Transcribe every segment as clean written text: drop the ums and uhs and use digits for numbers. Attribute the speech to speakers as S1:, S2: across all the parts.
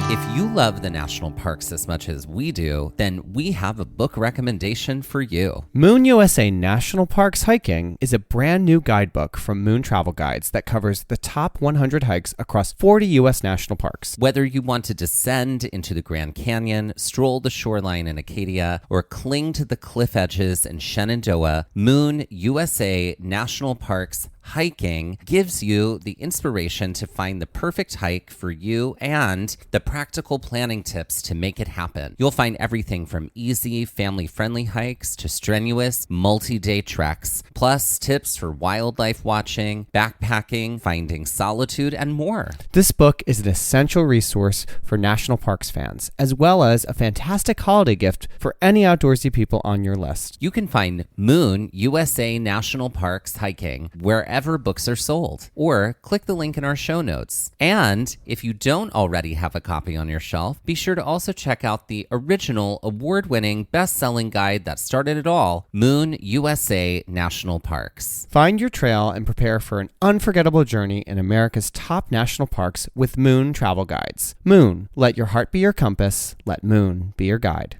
S1: If you love the national parks as much as we do, then we have a book recommendation for you.
S2: Moon USA National Parks Hiking is a brand new guidebook from Moon Travel Guides that covers the top 100 hikes across 40 U.S. national parks.
S1: Whether you want to descend into the Grand Canyon, stroll the shoreline in Acadia, or cling to the cliff edges in Shenandoah, Moon USA National Parks Hiking gives you the inspiration to find the perfect hike for you and the practical planning tips to make it happen. You'll find everything from easy, family-friendly hikes to strenuous, multi-day treks, plus tips for wildlife watching, backpacking, finding solitude, and more.
S2: This book is an essential resource for national parks fans, as well as a fantastic holiday gift for any outdoorsy people on your list.
S1: You can find Moon USA National Parks Hiking wherever books are sold, or click the link in our show notes. And if you don't already have a copy on your shelf, be sure to also check out the original award-winning best-selling guide that started it all, Moon USA National Parks.
S2: Find your trail and prepare for an unforgettable journey in America's top national parks with Moon Travel Guides. Moon, let your heart be your compass, let Moon be your guide.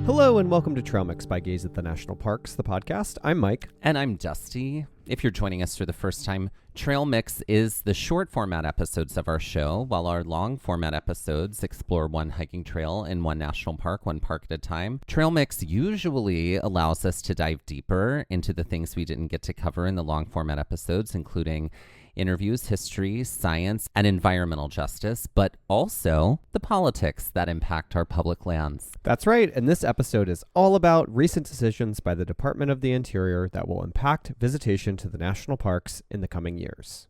S2: Hello and welcome to Trail Mix by Gaze at the National Parks, the podcast. I'm Mike.
S1: And I'm Dusty. If you're joining us for the first time, Trail Mix is the short format episodes of our show, while our long format episodes explore one hiking trail in one national park, one park at a time. Trail Mix usually allows us to dive deeper into the things we didn't get to cover in the long format episodes, including interviews, history, science, and environmental justice, but also the politics that impact our public lands.
S2: That's right, and this episode is all about recent decisions by the Department of the Interior that will impact visitation to the national parks in the coming years.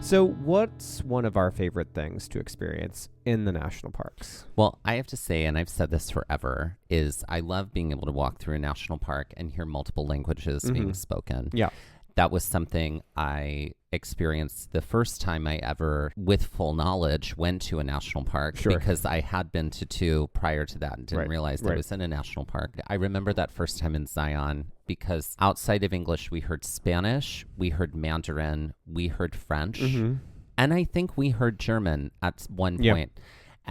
S2: So what's one of our favorite things to experience in the national parks?
S1: Well, I have to say, and I've said this forever, is I love being able to walk through a national park and hear multiple languages being spoken.
S2: Yeah.
S1: That was something I experienced the first time I ever, with full knowledge, went to a national park.
S2: Sure.
S1: Because I had been to two prior to that and didn't realize that I was in a national park. I remember that first time in Zion because outside of English, we heard Spanish, we heard Mandarin, we heard French, and I think we heard German at one point.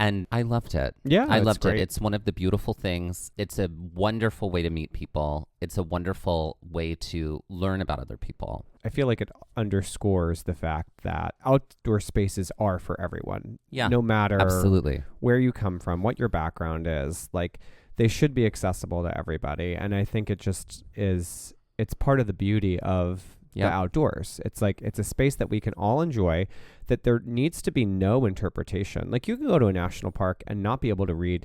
S1: And I loved it.
S2: Yeah,
S1: I loved
S2: great.
S1: it. It's one of the beautiful things. It's a wonderful way to meet people. It's a wonderful way to learn about other people.
S2: I feel like it underscores the fact that outdoor spaces are for everyone.
S1: Yeah,
S2: no matter
S1: absolutely
S2: where you come from, what your background is. Like, they should be accessible to everybody. And I think it just is, it's part of the beauty of the outdoors. It's like, it's a space that we can all enjoy, that there needs to be no interpretation. Like, you can go to a national park and not be able to read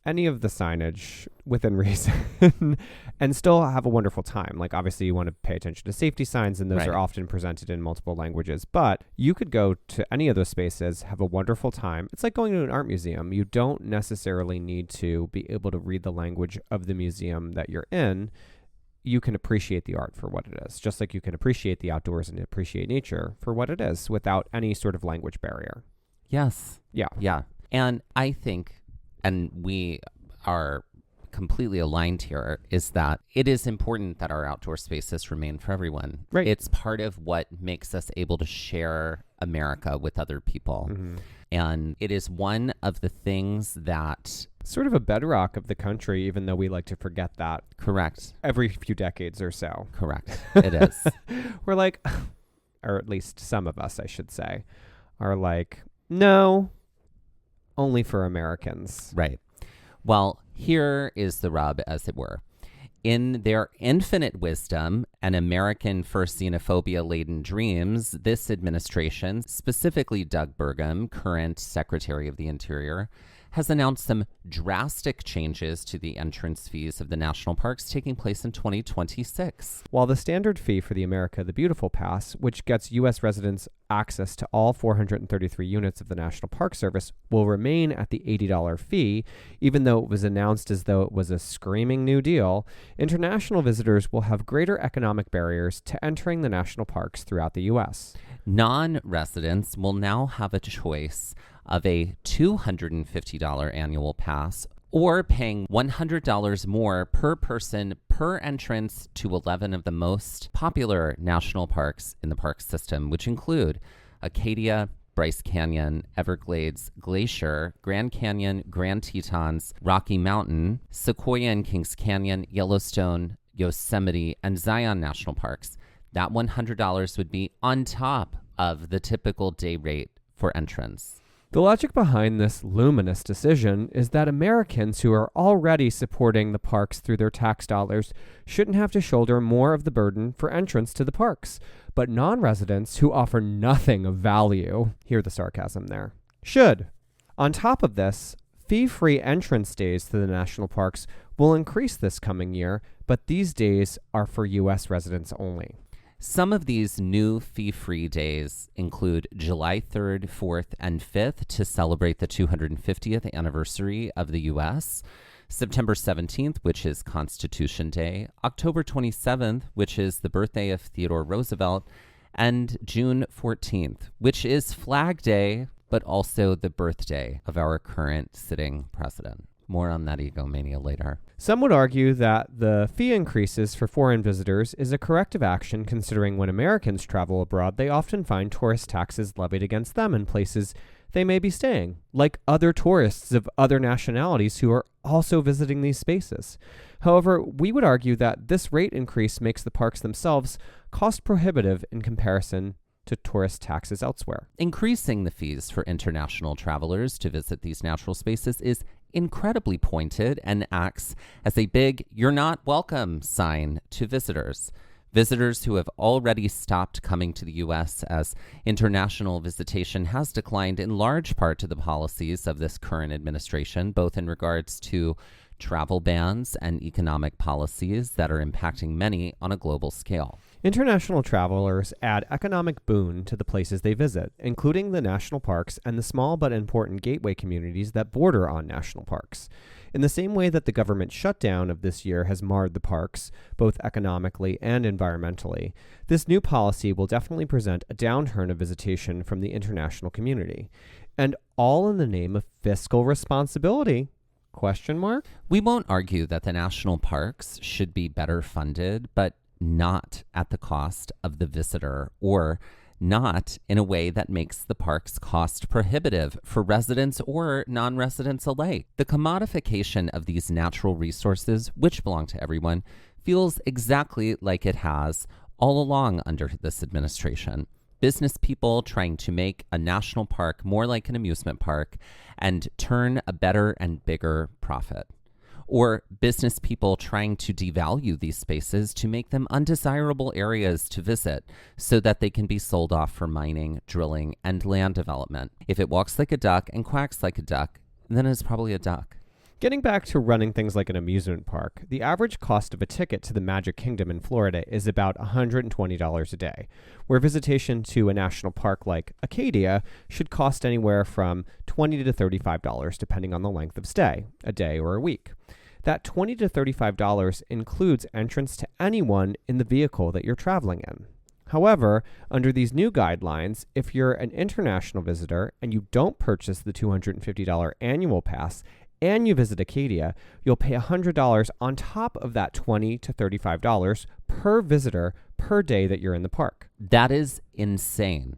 S2: any of the signage within reason and still have a wonderful time. Like, obviously you want to pay attention to safety signs, and those are often presented in multiple languages, but you could go to any of those spaces, have a wonderful time. It's like going to an art museum. You don't necessarily need to be able to read the language of the museum that you're in. You can appreciate the art for what it is, just like you can appreciate the outdoors and appreciate nature for what it is without any sort of language barrier.
S1: Yes.
S2: Yeah.
S1: Yeah. And I think, and we are completely aligned here, is that it is important that our outdoor spaces remain for everyone.
S2: Right.
S1: It's part of what makes us able to share America with other people. And it is one of the things that...
S2: sort of a bedrock of the country, even though we like to forget that.
S1: Correct.
S2: Every few decades or so.
S1: Correct. It is.
S2: We're like, or at least some of us, I should say, are like, no, only for Americans.
S1: Right. Well, here is the rub, as it were. In their infinite wisdom and American first xenophobia-laden dreams, this administration, specifically Doug Burgum, current Secretary of the Interior, has announced some drastic changes to the entrance fees of the national parks taking place in 2026.
S2: While the standard fee for the America the Beautiful Pass, which gets U.S. residents access to all 433 units of the National Park Service, will remain at the $80 fee, even though it was announced as though it was a screaming new deal, international visitors will have greater economic barriers to entering the national parks throughout the U.S.
S1: Non-residents will now have a choice of a $250 annual pass or paying $100 more per person per entrance to 11 of the most popular national parks in the park system, which include Acadia, Bryce Canyon, Everglades, Glacier, Grand Canyon, Grand Tetons, Rocky Mountain, Sequoia and Kings Canyon, Yellowstone, Yosemite, and Zion National Parks. That $100 would be on top of the typical day rate for entrance.
S2: The logic behind this luminous decision is that Americans who are already supporting the parks through their tax dollars shouldn't have to shoulder more of the burden for entrance to the parks, but non-residents who offer nothing of value, hear the sarcasm there, should. On top of this, fee-free entrance days to the national parks will increase this coming year, but these days are for U.S. residents only.
S1: Some of these new fee-free days include July 3rd, 4th, and 5th to celebrate the 250th anniversary of the U.S., September 17th, which is Constitution Day, October 27th, which is the birthday of Theodore Roosevelt, and June 14th, which is Flag Day, but also the birthday of our current sitting president. More on that egomania later.
S2: Some would argue that the fee increases for foreign visitors is a corrective action, considering when Americans travel abroad, they often find tourist taxes levied against them in places they may be staying, like other tourists of other nationalities who are also visiting these spaces. However, we would argue that this rate increase makes the parks themselves cost prohibitive in comparison to tourist taxes elsewhere.
S1: Increasing the fees for international travelers to visit these natural spaces is incredibly pointed and acts as a big "you're not welcome" sign to visitors. Visitors who have already stopped coming to the U.S. as international visitation has declined in large part to the policies of this current administration, both in regards to travel bans and economic policies that are impacting many on a global scale.
S2: International travelers add economic boon to the places they visit, including the national parks and the small but important gateway communities that border on national parks. In the same way that the government shutdown of this year has marred the parks, both economically and environmentally, this new policy will definitely present a downturn of visitation from the international community. And all in the name of fiscal responsibility. Question mark?
S1: We won't argue that the national parks should be better funded, but not at the cost of the visitor, or not in a way that makes the parks cost prohibitive for residents or non-residents alike. The commodification of these natural resources, which belong to everyone, feels exactly like it has all along under this administration. Business people trying to make a national park more like an amusement park and turn a better and bigger profit. Or business people trying to devalue these spaces to make them undesirable areas to visit so that they can be sold off for mining, drilling, and land development. If it walks like a duck and quacks like a duck, then it's probably a duck.
S2: Getting back to running things like an amusement park, the average cost of a ticket to the Magic Kingdom in Florida is about $120 a day, where visitation to a national park like Acadia should cost anywhere from $20 to $35 depending on the length of stay, a day or a week. That $20 to $35 includes entrance to anyone in the vehicle that you're traveling in. However, under these new guidelines, if you're an international visitor and you don't purchase the $250 annual pass and you visit Acadia, you'll pay $100 on top of that $20 to $35 per visitor per day that you're in the park.
S1: That is insane.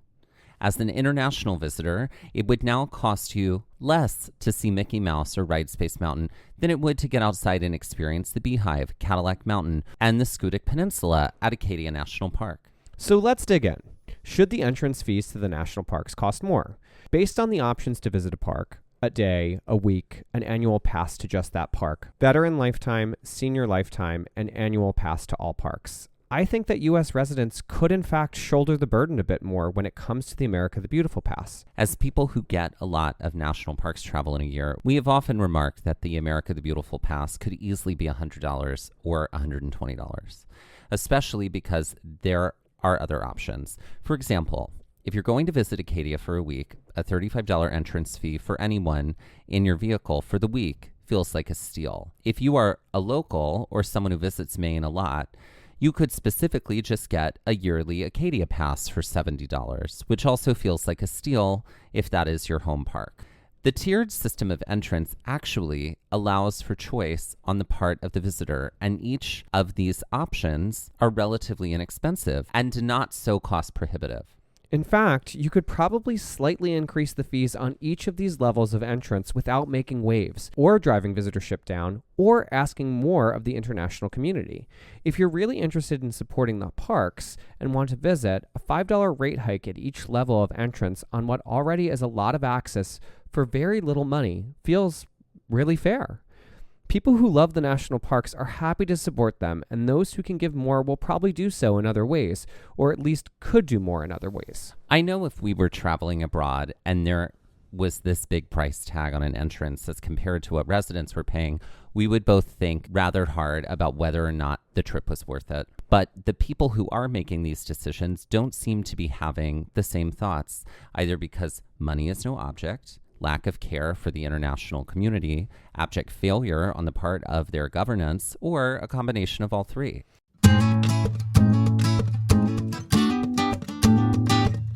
S1: As an international visitor, it would now cost you less to see Mickey Mouse or ride Space Mountain than it would to get outside and experience the Beehive, Cadillac Mountain, and the Schoodic Peninsula at Acadia National Park.
S2: So let's dig in. Should the entrance fees to the national parks cost more? Based on the options to visit a park, a day, a week, an annual pass to just that park, veteran lifetime, senior lifetime, and annual pass to all parks, I think that U.S. residents could in fact shoulder the burden a bit more when it comes to the America the Beautiful Pass.
S1: As people who get a lot of national parks travel in a year, we have often remarked that the America the Beautiful Pass could easily be $100 or $120, especially because there are other options. For example, if you're going to visit Acadia for a week, a $35 entrance fee for anyone in your vehicle for the week feels like a steal. If you are a local or someone who visits Maine a lot, you could specifically just get a yearly Acadia pass for $70, which also feels like a steal if that is your home park. The tiered system of entrance actually allows for choice on the part of the visitor, and each of these options are relatively inexpensive and not so cost prohibitive.
S2: In fact, you could probably slightly increase the fees on each of these levels of entrance without making waves, or driving visitorship down, or asking more of the international community. If you're really interested in supporting the parks and want to visit, a $5 rate hike at each level of entrance on what already is a lot of access for very little money feels really fair. People who love the national parks are happy to support them, and those who can give more will probably do so in other ways, or at least could do more in other ways.
S1: I know if we were traveling abroad and there was this big price tag on an entrance as compared to what residents were paying, we would both think rather hard about whether or not the trip was worth it. But the people who are making these decisions don't seem to be having the same thoughts, either because money is no object, lack of care for the international community, abject failure on the part of their governance, or a combination of all three.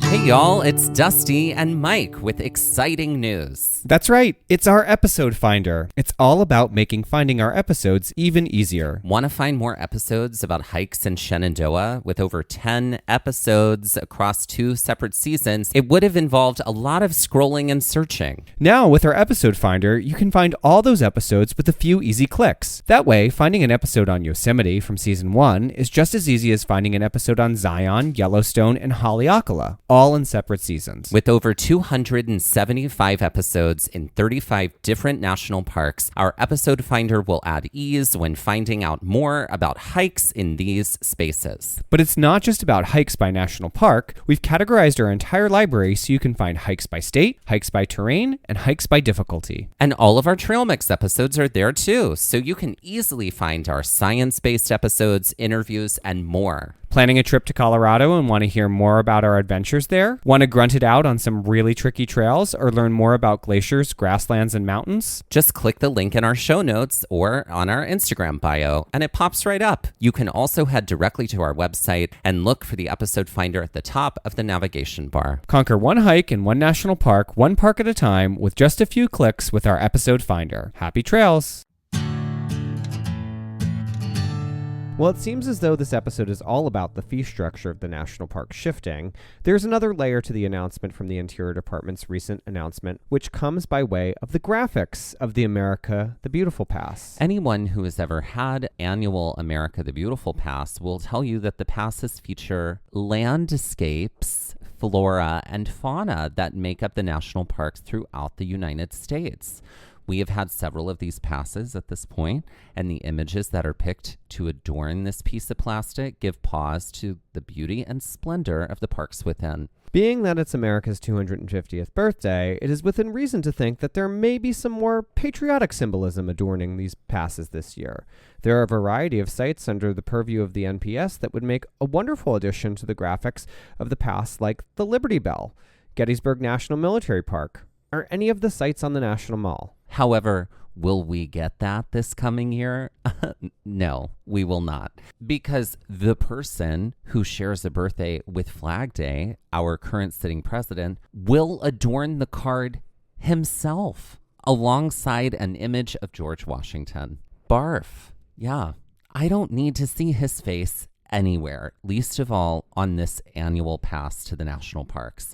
S1: Hey y'all, it's Dusty and Mike with exciting news.
S3: That's right, it's our episode finder. It's all about making finding our episodes even easier.
S1: Want to find more episodes about hikes in Shenandoah? With over 10 episodes across 2 separate seasons, it would have involved a lot of scrolling and searching.
S3: Now, with our episode finder, you can find all those episodes with a few easy clicks. That way, finding an episode on Yosemite from season 1 is just as easy as finding an episode on Zion, Yellowstone, and Haleakala, all in separate seasons.
S1: With over 275 episodes in 35 different national parks, our episode finder will add ease when finding out more about hikes in these spaces.
S3: But it's not just about hikes by national park. We've categorized our entire library so you can find hikes by state, hikes by terrain, and hikes by difficulty.
S1: And all of our Trail Mix episodes are there too, so you can easily find our science-based episodes, interviews, and more.
S3: Planning a trip to Colorado and want to hear more about our adventures there? Want to grunt it out on some really tricky trails or learn more about glaciers, grasslands, and mountains?
S1: Just click the link in our show notes or on our Instagram bio, and it pops right up. You can also head directly to our website and look for the episode finder at the top of the navigation bar.
S3: Conquer one hike in one national park, one park at a time, with just a few clicks with our episode finder. Happy trails!
S2: Well, it seems as though this episode is all about the fee structure of the national park shifting. There's another layer to the announcement from the Interior Department's recent announcement, which comes by way of the graphics of the America the Beautiful Pass.
S1: Anyone who has ever had annual America the Beautiful Pass will tell you that the passes feature landscapes, flora, and fauna that make up the national parks throughout the United States. We have had several of these passes at this point, and the images that are picked to adorn this piece of plastic give pause to the beauty and splendor of the parks within.
S2: Being that it's America's 250th birthday, it is within reason to think that there may be some more patriotic symbolism adorning these passes this year. There are a variety of sites under the purview of the NPS that would make a wonderful addition to the graphics of the pass, like the Liberty Bell, Gettysburg National Military Park, or any of the sites on the National Mall.
S1: However, will we get that this coming year? No, we will not. Because the person who shares a birthday with Flag Day, our current sitting president, will adorn the card himself alongside an image of George Washington. Barf. Yeah, I don't need to see his face anywhere, least of all on this annual pass to the national parks.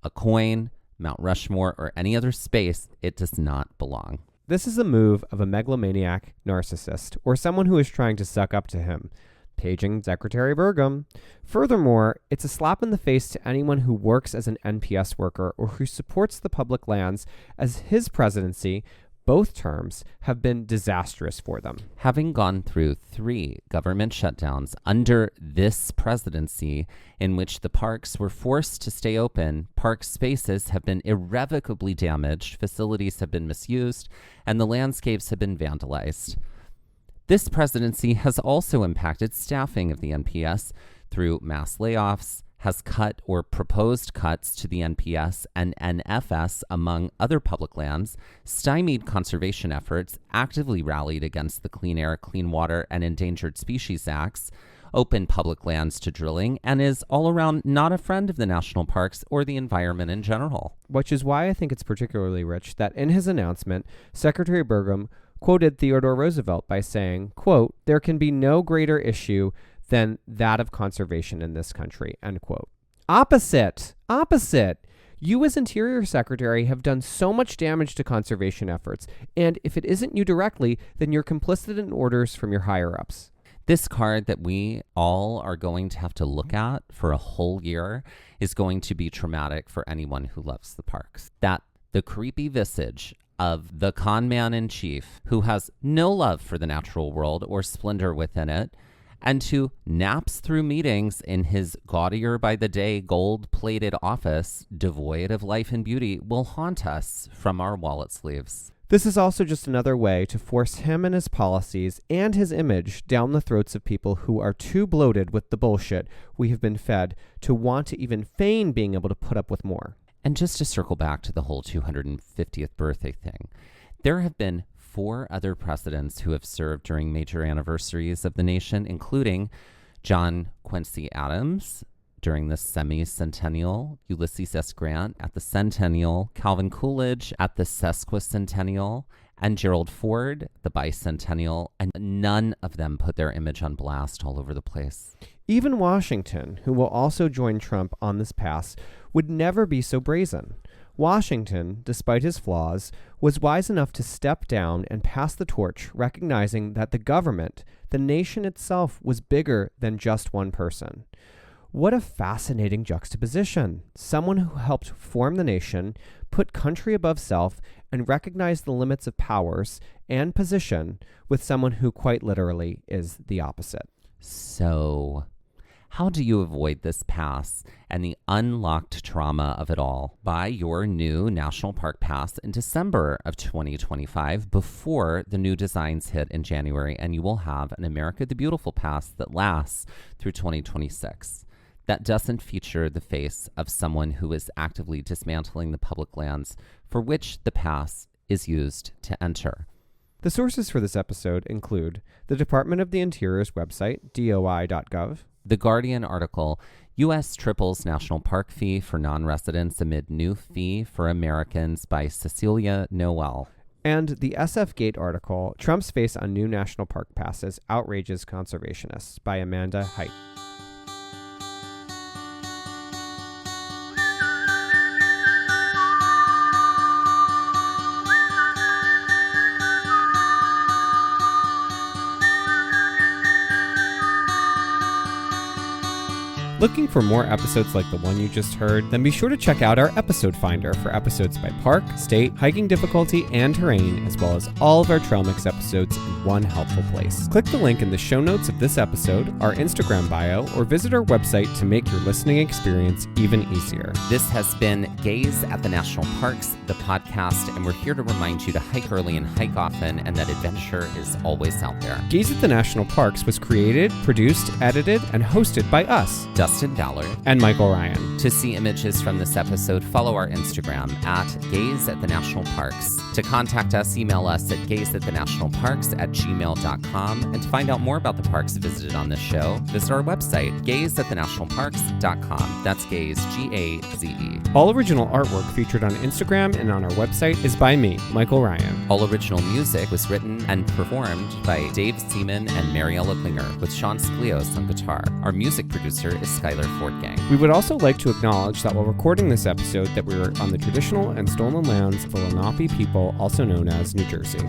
S1: A coin, Mount Rushmore, or any other space, it does not belong.
S2: This is a move of a megalomaniac narcissist, or someone who is trying to suck up to him, paging Secretary Burgum. Furthermore, it's a slap in the face to anyone who works as an NPS worker or who supports the public lands, as his presidency, both terms, have been disastrous for them.
S1: Having gone through 3 government shutdowns under this presidency, in which the parks were forced to stay open, park spaces have been irrevocably damaged, facilities have been misused, and the landscapes have been vandalized. This presidency has also impacted staffing of the NPS through mass layoffs, has cut or proposed cuts to the NPS and NFS, among other public lands, stymied conservation efforts, actively rallied against the Clean Air, Clean Water, and Endangered Species Acts, open public lands to drilling, and is all around not a friend of the national parks or the environment in general.
S2: Which is why I think it's particularly rich that in his announcement, Secretary Burgum quoted Theodore Roosevelt by saying, quote, "There can be no greater issue than that of conservation in this country," end quote. Opposite. You as Interior Secretary have done so much damage to conservation efforts, and if it isn't you directly, then you're complicit in orders from your higher-ups.
S1: This card that we all are going to have to look at for a whole year is going to be traumatic for anyone who loves the parks. That the creepy visage of the con man in chief, who has no love for the natural world or splendor within it, and who naps through meetings in his gaudier by the day gold-plated office, devoid of life and beauty, will haunt us from our wallet sleeves.
S2: This is also just another way to force him and his policies and his image down the throats of people who are too bloated with the bullshit we have been fed to want to even feign being able to put up with more.
S1: And just to circle back to the whole 250th birthday thing, there have been 4 other presidents who have served during major anniversaries of the nation, including John Quincy Adams during the semi-centennial, Ulysses S. Grant at the centennial, Calvin Coolidge at the sesquicentennial, and Gerald Ford, the bicentennial, and none of them put their image on blast all over the place.
S2: Even Washington, who will also join Trump on this pass, would never be so brazen. Washington, despite his flaws, was wise enough to step down and pass the torch, recognizing that the government, the nation itself, was bigger than just one person. What a fascinating juxtaposition. Someone who helped form the nation, put country above self, and recognize the limits of powers and position, with someone who quite literally is the opposite.
S1: So, how do you avoid this pass and the unlocked trauma of it all? Buy your new National Park Pass in December of 2025 before the new designs hit in January, and you will have an America the Beautiful Pass that lasts through 2026. That doesn't feature the face of someone who is actively dismantling the public lands for which the pass is used to enter.
S2: The sources for this episode include the Department of the Interior's website, doi.gov,
S1: The Guardian article, U.S. Triples National Park Fee for Non-Residents Amid New Fee for Americans by Cecilia Noel.
S2: and the SF Gate article, Trump's Face on New National Park Passes Outrages Conservationists by Amanda Hite.
S3: Looking for more episodes like the one you just heard? Then be sure to check out our episode finder for episodes by park, state, hiking difficulty, and terrain, as well as all of our Trail Mix episodes in one helpful place. Click the link in the show notes of this episode, our Instagram bio, or visit our website to make your listening experience even easier.
S1: This has been Gaze at the National Parks, the podcast, and we're here to remind you to hike early and hike often, and that adventure is always out there.
S3: Gaze at the National Parks was created, produced, edited, and hosted by us,
S1: Dustin Ballard
S3: and Michael Ryan.
S1: To see images from this episode, follow our Instagram at Gaze at the National Parks. To contact us, email us at gazeatthenationalparks@gmail.com. And to find out more about the parks visited on this show, visit our website, gazeatthenationalparks.com. That's Gaze, G-A-Z-E.
S3: All original artwork featured on Instagram and on our website is by me, Michael Ryan.
S1: All original music was written and performed by Dave Seaman and Mariella Klinger, with Sean Sklios on guitar. Our music producer is Skylar Fortgang.
S3: We would also like to acknowledge that while recording this episode that we were on the traditional and stolen lands of the Lenape people, also known as New Jersey.